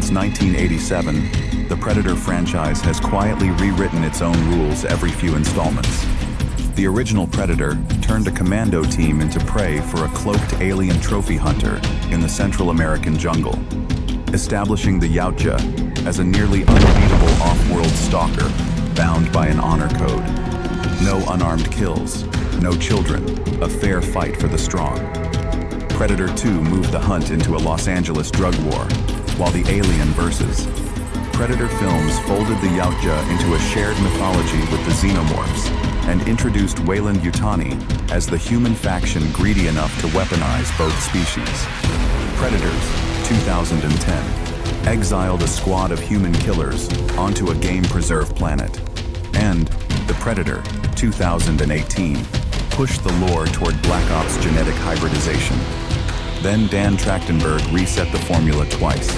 Since 1987, the Predator franchise has quietly rewritten its own rules every few installments. The original Predator turned a commando team into prey for a cloaked alien trophy hunter in the Central American jungle, establishing the Yautja as a nearly unbeatable off-world stalker bound by an honor code. No unarmed kills, no children, a fair fight for the strong. Predator 2 moved the hunt into a Los Angeles drug war, while the Alien vs. Predator films folded the Yautja into a shared mythology with the xenomorphs and introduced Weyland-Yutani as the human faction greedy enough to weaponize both species. Predators 2010 exiled a squad of human killers onto a game-preserve planet. And The Predator 2018 pushed the lore toward Black Ops genetic hybridization. Then Dan Trachtenberg reset the formula twice.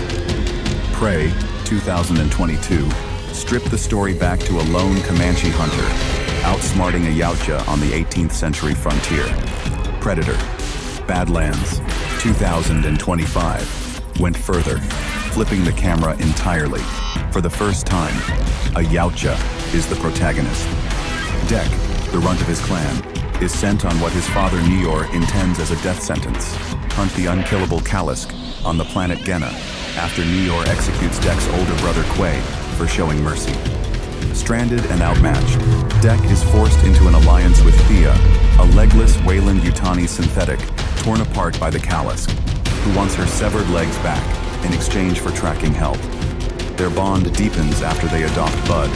Prey 2022 stripped the story back to a lone Comanche hunter, outsmarting a Yautja on the 18th century frontier. Predator Badlands 2025 went further, flipping the camera entirely. For the first time, a Yautja is the protagonist. Dek, the runt of his clan, is sent on what his father Nior intends as a death sentence: hunt the unkillable Kalisk on the planet Genna, after Nior executes Dek's older brother Quay for showing mercy. Stranded and outmatched, Dek is forced into an alliance with Thea, a legless Weyland-Yutani synthetic torn apart by the Kalisk, who wants her severed legs back in exchange for tracking help. Their bond deepens after they adopt Bud,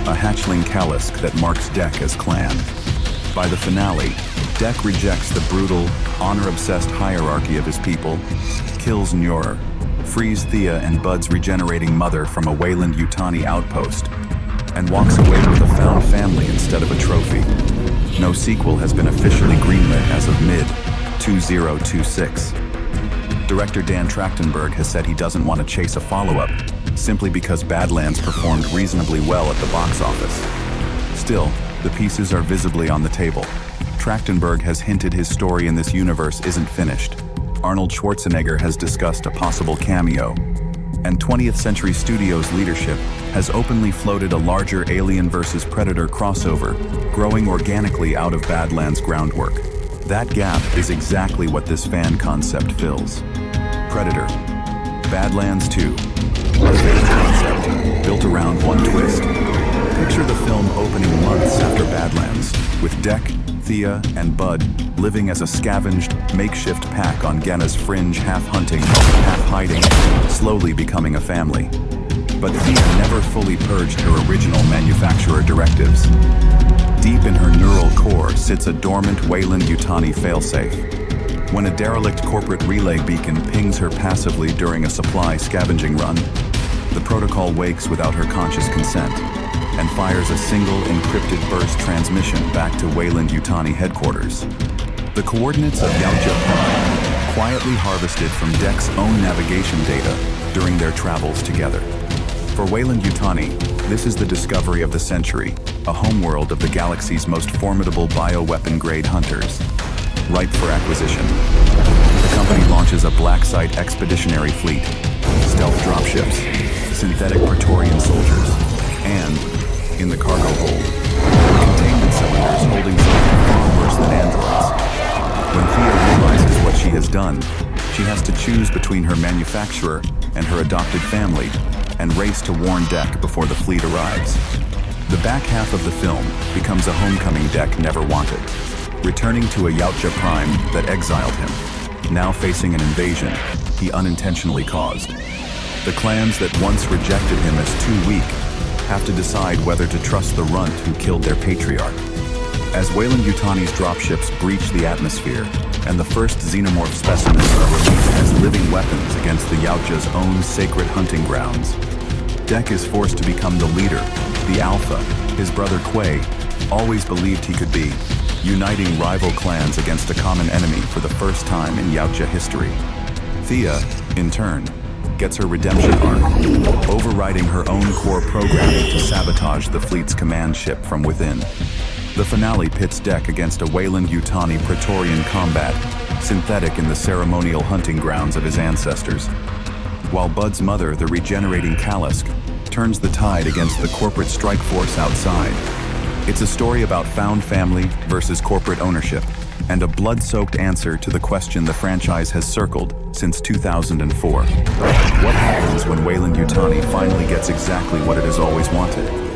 a hatchling Kalisk that marks Dek as clan. By the finale, Dek rejects the brutal, honor-obsessed hierarchy of his people, kills Nior, frees Thea and Bud's regenerating mother from a Weyland-Yutani outpost, and walks away with a found family instead of a trophy. No sequel has been officially greenlit as of mid-2026. Director Dan Trachtenberg has said he doesn't want to chase a follow-up, simply because Badlands performed reasonably well at the box office. Still, the pieces are visibly on the table. Trachtenberg has hinted his story in this universe isn't finished. Arnold Schwarzenegger has discussed a possible cameo, and 20th Century Studios leadership has openly floated a larger Alien vs. Predator crossover, growing organically out of Badlands' groundwork. That gap is exactly what this fan concept fills. Predator Badlands 2, a faith concept built around one twist. Picture the film opening months after Badlands, with Dek, Thea, and Bud living as a scavenged, makeshift pack on Genna's fringe, half hunting, half hiding, slowly becoming a family. But Thea never fully purged her original manufacturer directives. Deep in her neural core sits a dormant Weyland-Yutani failsafe. When a derelict corporate relay beacon pings her passively during a supply scavenging run, the protocol wakes without her conscious consent and fires a single encrypted burst transmission back to Weyland-Yutani headquarters. The coordinates of Yautja Prime, quietly harvested from Dek's own navigation data during their travels together. For Weyland-Yutani, this is the discovery of the century, a homeworld of the galaxy's most formidable bioweapon-grade hunters, ripe for acquisition. The company launches a black site expeditionary fleet, stealth dropships, synthetic Praetorian soldiers, and, in the cargo hold, containment cylinders holding something far worse than androids. When Thea realizes what she has done, she has to choose between her manufacturer and her adopted family, and race to warn Dek before the fleet arrives. The back half of the film becomes a homecoming Dek never wanted, returning to a Yautja Prime that exiled him, now facing an invasion he unintentionally caused. The clans that once rejected him as too weak have to decide whether to trust the runt who killed their patriarch. As Weyland-Yutani's dropships breach the atmosphere, and the first xenomorph specimens are released as living weapons against the Yautja's own sacred hunting grounds, Dek is forced to become the leader, the alpha, his brother Quay always believed he could be, uniting rival clans against a common enemy for the first time in Yautja history. Thea, in turn, gets her redemption arc, overriding her own core programming to sabotage the fleet's command ship from within. The finale pits Dek against a Weyland-Yutani Praetorian combat, synthetic in the ceremonial hunting grounds of his ancestors. while Bud's mother, the regenerating Kalisk, turns the tide against the corporate strike force outside. It's a story about found family versus corporate ownership, and a blood-soaked answer to the question the franchise has circled since 2004. What happens when Weyland-Yutani finally gets exactly what it has always wanted?